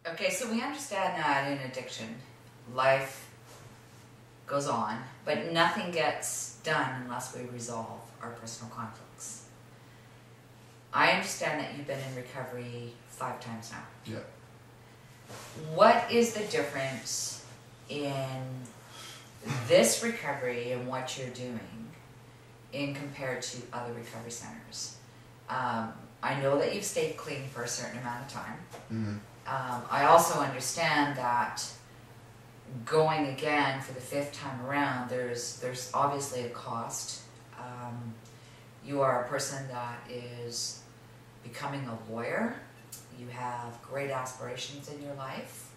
Okay, so we understand that in addiction, life goes on, but nothing gets done unless we resolve our personal conflicts. I understand that you've been in recovery 5 times now. Yeah. What is the difference in this recovery and what you're doing in compared to other recovery centers? I know that you've stayed clean for a certain amount of time. Mm-hmm. I also understand that going again for the 5th time around, there's obviously a cost. You are a person that is becoming a lawyer. You have great aspirations in your life.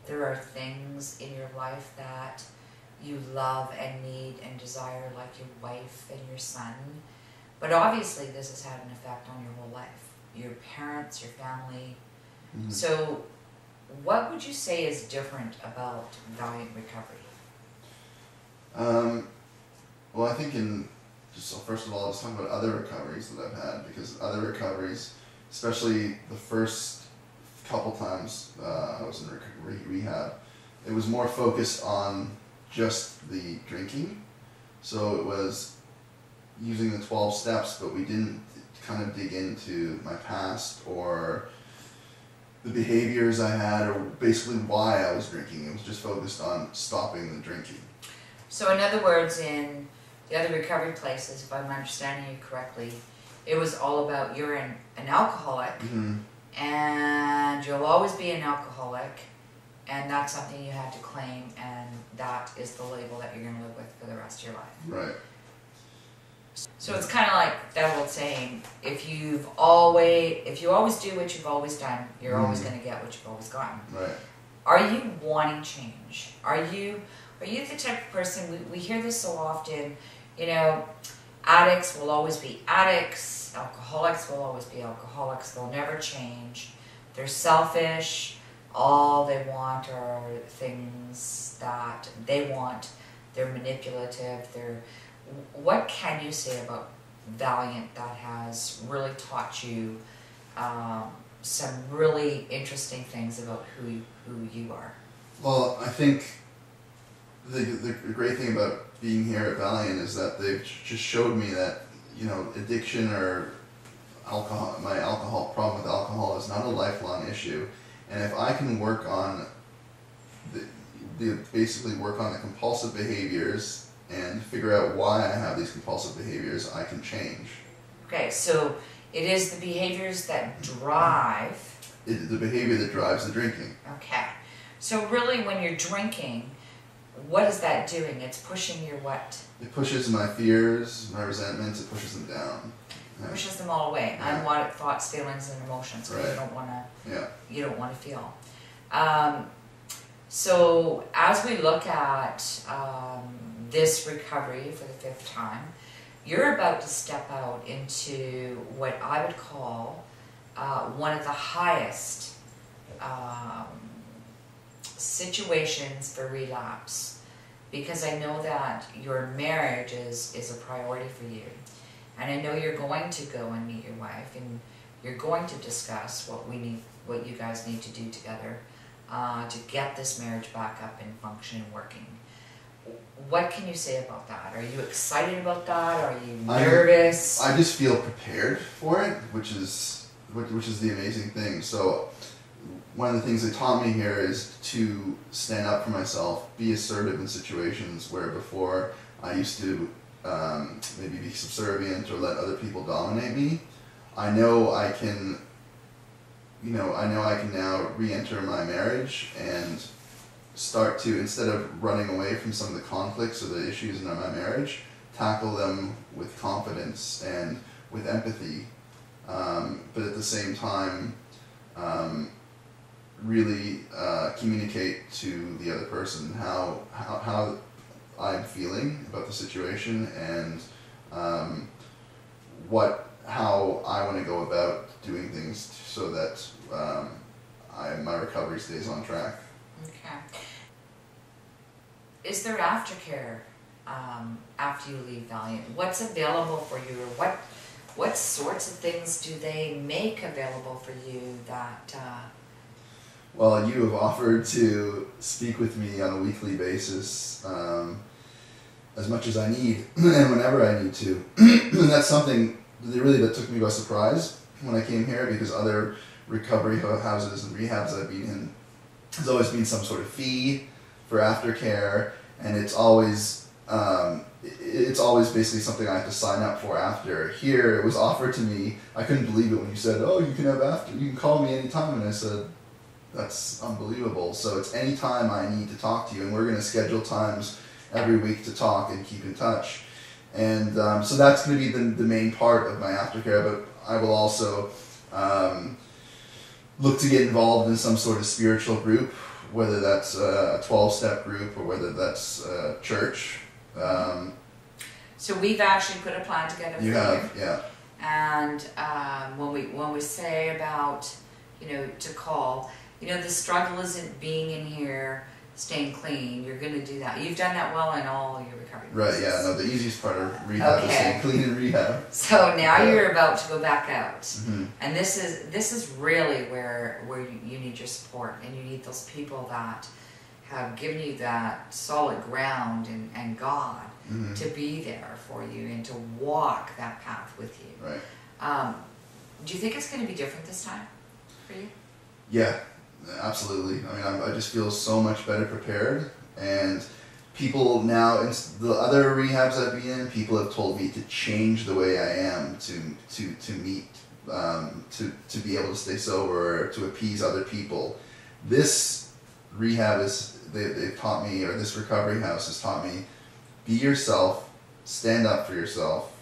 There are things in your life that you love and need and desire, like your wife and your son. But obviously this has had an effect on your whole life. Your parents, your family. Mm-hmm. So what would you say is different about Valiant Recovery? Well, I think first of all, let's talk about other recoveries that I've had, because other recoveries, especially the first couple times I was in rehab, it was more focused on just the drinking. So it was using the 12 steps, but we didn't kind of dig into my past or the behaviors I had, or basically why I was drinking. It was just focused on stopping the drinking. So in other words, in the other recovery places, if I'm understanding you correctly, it was all about you're an alcoholic, Mm-hmm. and you'll always be an alcoholic, and that's something you had to claim, and that is the label that you're going to live with for the rest of your life. Right. So it's kind of like that old saying, if you always do what you've always done, you're always going to get what you've always gotten. Right. Are you wanting change? Are you the type of person, we hear this so often, you know, addicts will always be addicts, alcoholics will always be alcoholics, they'll never change, they're selfish, all they want are things that they want, they're manipulative, what can you say about Valiant that has really taught you some really interesting things about who you are? Well, I think the great thing about being here at Valiant is that they've just showed me that, you know, addiction or my problem with alcohol is not a lifelong issue, and if I can work on basically work on the compulsive behaviors and figure out why I have these compulsive behaviors, I can change. Okay, so it is the behaviors that drive... The behavior that drives the drinking. Okay. So really when you're drinking, what is that doing? It's pushing your what? It pushes my fears, my resentments, it pushes them down. It pushes them all away. Yeah. Unwanted thoughts, feelings, and emotions that Right. you don't want to feel. So as we look at this recovery for the 5th time, you're about to step out into what I would call one of the highest situations for relapse, because I know that your marriage is a priority for you, and I know you're going to go and meet your wife, and you're going to discuss what you guys need to do together to get this marriage back up and function and working. What can you say about that? Are you excited about that? Are you nervous? I just feel prepared for it, which is the amazing thing. So one of the things they taught me here is to stand up for myself, be assertive in situations where before I used to maybe be subservient or let other people dominate me. I know I can now re-enter my marriage and start to, instead of running away from some of the conflicts or the issues in my marriage, tackle them with confidence and with empathy, but at the same time really communicate to the other person how I'm feeling about the situation and how I want to go about doing things so that my recovery stays on track. Okay. Is there aftercare after you leave Valiant? What's available for you, or what sorts of things do they make available for you that Well, you have offered to speak with me on a weekly basis, as much as I need and whenever I need to. And that's something that took me by surprise when I came here, because other recovery houses and rehabs I've been in, there's always been some sort of fee for aftercare, and it's always basically something I have to sign up for after. Here, it was offered to me. I couldn't believe it when you said, "Oh, you can call me anytime," and I said, "That's unbelievable." So it's anytime I need to talk to you, and we're going to schedule times every week to talk and keep in touch. And so that's going to be the main part of my aftercare, but I will also look to get involved in some sort of spiritual group, whether that's a 12-step group or whether that's church. So we've actually put a plan together for you. You have, yeah. And when we say about, to call, the struggle isn't being in here, staying clean. You're going to do that. You've done that well in all your recovery Right, yeah. No, the easiest part of rehab is staying clean in rehab. So now you're about to go back out. Mm-hmm. And this is really where you need your support, and you need those people that have given you that solid ground and God Mm-hmm. to be there for you and to walk that path with you. Right. Do you think it's going to be different this time for you? Yeah, absolutely. I mean, I just feel so much better prepared, and people now, in the other rehabs I've been in, people have told me to change the way I am to meet, to be able to stay sober, to appease other people. This rehab they've taught me, or this recovery house has taught me, be yourself, stand up for yourself,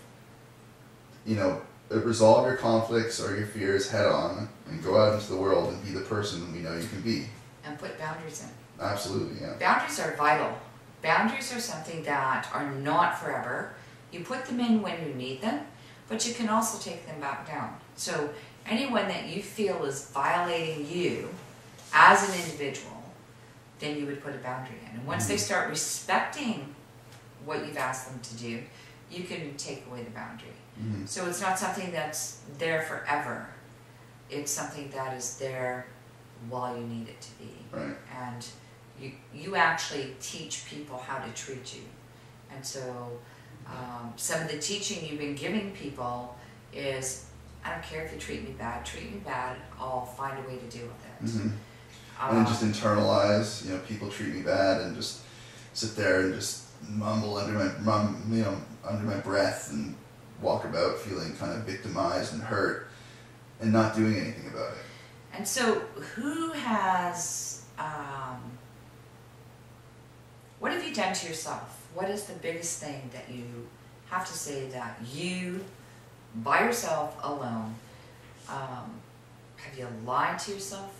resolve your conflicts or your fears head on, and go out into the world and be the person we know you can be. And put boundaries in. Absolutely, yeah. Boundaries are vital. Boundaries are something that are not forever. You put them in when you need them, but you can also take them back down. So anyone that you feel is violating you as an individual, then you would put a boundary in. And once they start respecting what you've asked them to do, you can take away the boundary. Mm-hmm. So it's not something that's there forever. It's something that is there while you need it to be. Right. And you actually teach people how to treat you. And so some of the teaching you've been giving people is, I don't care if you treat me bad, I'll find a way to deal with it. Mm-hmm. And just internalize, people treat me bad, and just sit there and just mumble under my breath and walk about feeling kind of victimized and hurt and not doing anything about it. And so who has, what have you done to yourself? What is the biggest thing that you have to say that you, by yourself, alone, have you lied to yourself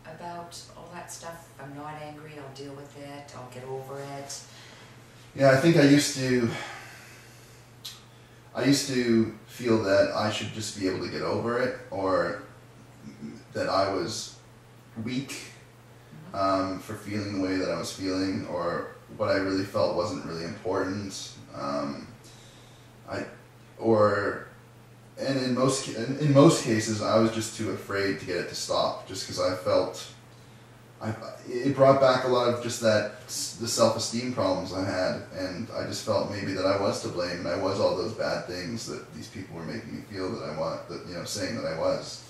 about all that stuff? I'm not angry, I'll deal with it, I'll get over it. Yeah, I think I used to feel that I should just be able to get over it, or that I was weak for feeling the way that I was feeling, or what I really felt wasn't really important. And in most cases, I was just too afraid to get it to stop, just because I felt it brought back a lot of just the self-esteem problems I had, and I just felt maybe that I was to blame, and I was all those bad things that these people were making me feel that I was, saying that I was.